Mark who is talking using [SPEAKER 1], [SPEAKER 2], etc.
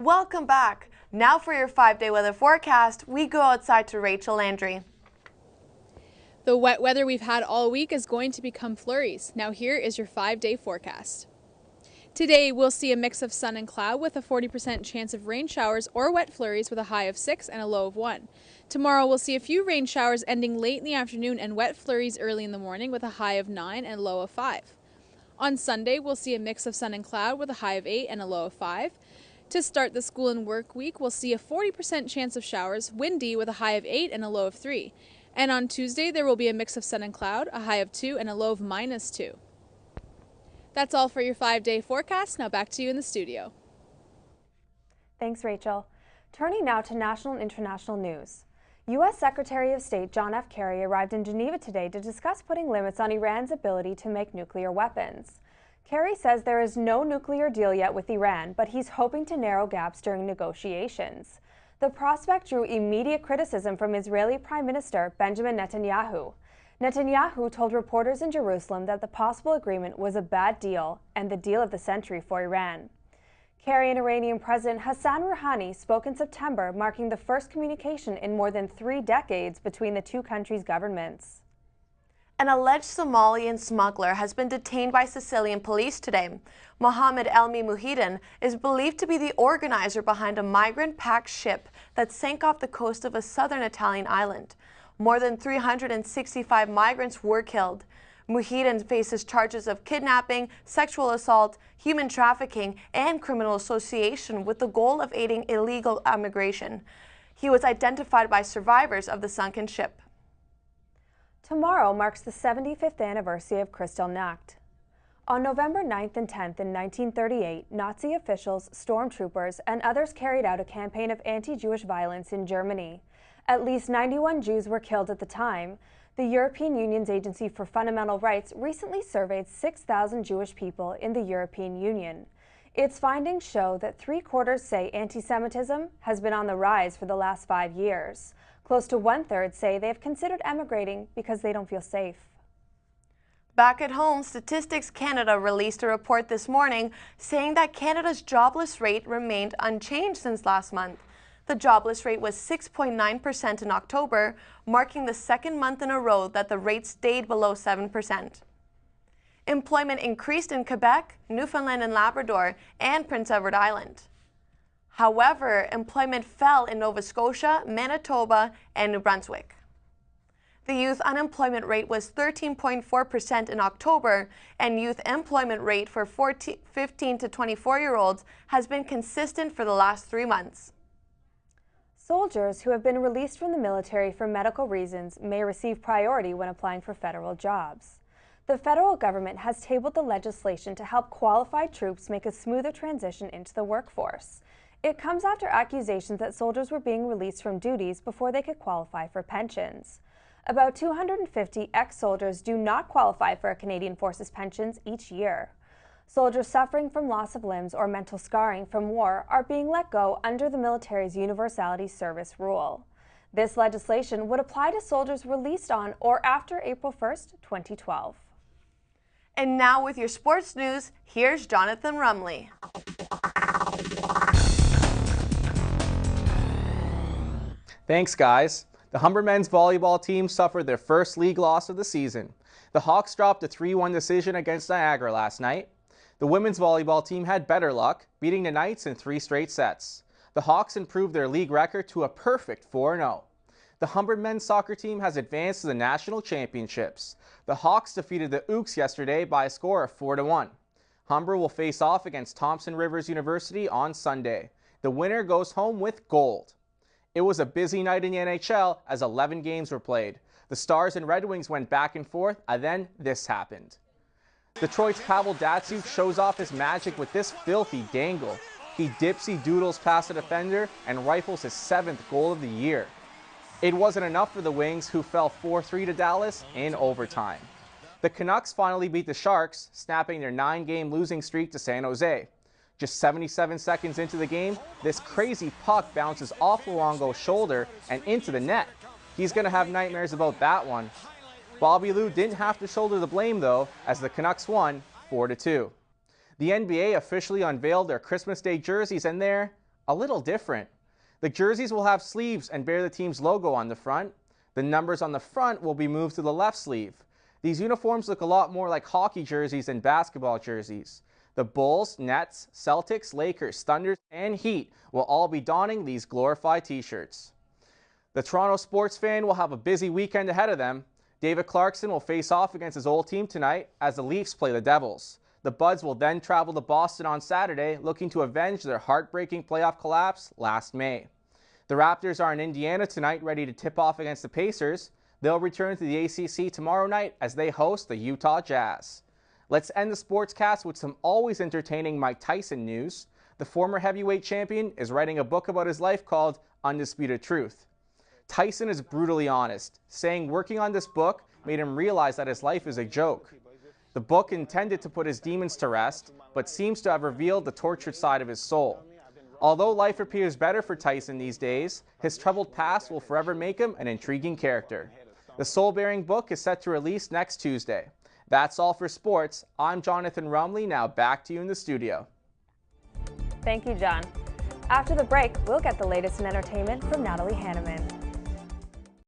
[SPEAKER 1] Welcome back. Now for your 5-day weather forecast, we go outside to Rachel Landry.
[SPEAKER 2] The wet weather we've had all week is going to become flurries. Now here is your 5-day forecast. Today we'll see a mix of sun and cloud with a 40% chance of rain showers or wet flurries with a high of 6 and a low of 1. Tomorrow we'll see a few rain showers ending late in the afternoon and wet flurries early in the morning with a high of 9 and a low of 5. On Sunday we'll see a mix of sun and cloud with a high of 8 and a low of 5. To start the school and work week, we'll see a 40% chance of showers, windy with a high of 8 and a low of 3. And on Tuesday, there will be a mix of sun and cloud, a high of 2 and a low of -2. That's all for your 5-day forecast. Now back to you in the studio.
[SPEAKER 3] Thanks, Rachel. Turning now to national and international news. U.S. Secretary of State John F. Kerry arrived in Geneva today to discuss putting limits on Iran's ability to make nuclear weapons. Kerry says there is no nuclear deal yet with Iran, but he's hoping to narrow gaps during negotiations. The prospect drew immediate criticism from Israeli Prime Minister Benjamin Netanyahu. Netanyahu told reporters in Jerusalem that the possible agreement was a bad deal and the deal of the century for Iran. Kerry and Iranian President Hassan Rouhani spoke in September, marking the first communication in more than 3 decades between the two countries' governments.
[SPEAKER 1] An alleged Somalian smuggler has been detained by Sicilian police today. Mohammed Elmi Muhidin is believed to be the organizer behind a migrant-packed ship that sank off the coast of a southern Italian island. More than 365 migrants were killed. Muhidin faces charges of kidnapping, sexual assault, human trafficking, and criminal association with the goal of aiding illegal immigration. He was identified by survivors of the sunken ship.
[SPEAKER 3] Tomorrow marks the 75th anniversary of Kristallnacht. On November 9th and 10th in 1938, Nazi officials, stormtroopers, and others carried out a campaign of anti-Jewish violence in Germany. At least 91 Jews were killed at the time. The European Union's Agency for Fundamental Rights recently surveyed 6,000 Jewish people in the European Union. Its findings show that 3/4 say anti-Semitism has been on the rise for the last 5 years. Close to 1/3 say they have considered emigrating because they don't feel safe.
[SPEAKER 1] Back at home, Statistics Canada released a report this morning saying that Canada's jobless rate remained unchanged since last month. The jobless rate was 6.9% in October, marking the second month in a row that the rate stayed below 7%. Employment increased in Quebec, Newfoundland and Labrador, and Prince Edward Island. However, employment fell in Nova Scotia, Manitoba, and New Brunswick. The youth unemployment rate was 13.4% in October, and youth employment rate for 15 to 24-year-olds has been consistent for the last 3 months.
[SPEAKER 3] Soldiers who have been released from the military for medical reasons may receive priority when applying for federal jobs. The federal government has tabled the legislation to help qualified troops make a smoother transition into the workforce. It comes after accusations that soldiers were being released from duties before they could qualify for pensions. About 250 ex-soldiers do not qualify for a Canadian Forces pensions each year. Soldiers suffering from loss of limbs or mental scarring from war are being let go under the military's Universality Service rule. This legislation would apply to soldiers released on or after April 1st, 2012.
[SPEAKER 1] And now with your sports news, here's Jonathan Rumley.
[SPEAKER 4] Thanks, guys. The Humber men's volleyball team suffered their first league loss of the season. The Hawks dropped a 3-1 decision against Niagara last night. The women's volleyball team had better luck, beating the Knights in 3 straight sets. The Hawks improved their league record to a perfect 4-0. The Humber men's soccer team has advanced to the national championships. The Hawks defeated the Ooks yesterday by a score of 4-1. Humber will face off against Thompson Rivers University on Sunday. The winner goes home with gold. It was a busy night in the NHL as 11 games were played. The Stars and Red Wings went back and forth, and then this happened. Detroit's Pavel Datsyuk shows off his magic with this filthy dangle. He dipsy doodles past a defender and rifles his 7th goal of the year. It wasn't enough for the Wings, who fell 4-3 to Dallas in overtime. The Canucks finally beat the Sharks, snapping their 9-game losing streak to San Jose. Just 77 seconds into the game, this crazy puck bounces off Luongo's shoulder and into the net. He's going to have nightmares about that one. Bobby Lou didn't have to shoulder the blame, though, as the Canucks won 4-2. The NBA officially unveiled their Christmas Day jerseys, and they're a little different. The jerseys will have sleeves and bear the team's logo on the front. The numbers on the front will be moved to the left sleeve. These uniforms look a lot more like hockey jerseys than basketball jerseys. The Bulls, Nets, Celtics, Lakers, Thunders, and Heat will all be donning these glorified t-shirts. The Toronto sports fan will have a busy weekend ahead of them. David Clarkson will face off against his old team tonight as the Leafs play the Devils. The Buds will then travel to Boston on Saturday, looking to avenge their heartbreaking playoff collapse last May. The Raptors are in Indiana tonight, ready to tip off against the Pacers. They'll return to the ACC tomorrow night as they host the Utah Jazz. Let's end the sportscast with some always entertaining Mike Tyson news. The former heavyweight champion is writing a book about his life called Undisputed Truth. Tyson is brutally honest, saying working on this book made him realize that his life is a joke. The book intended to put his demons to rest, but seems to have revealed the tortured side of his soul. Although life appears better for Tyson these days, his troubled past will forever make him an intriguing character. The soul-bearing book is set to release next Tuesday. That's all for sports. I'm Jonathan Rumley. Now back to you in the studio.
[SPEAKER 3] Thank you, John. After the break, we'll get the latest in entertainment from Natalie Hanneman.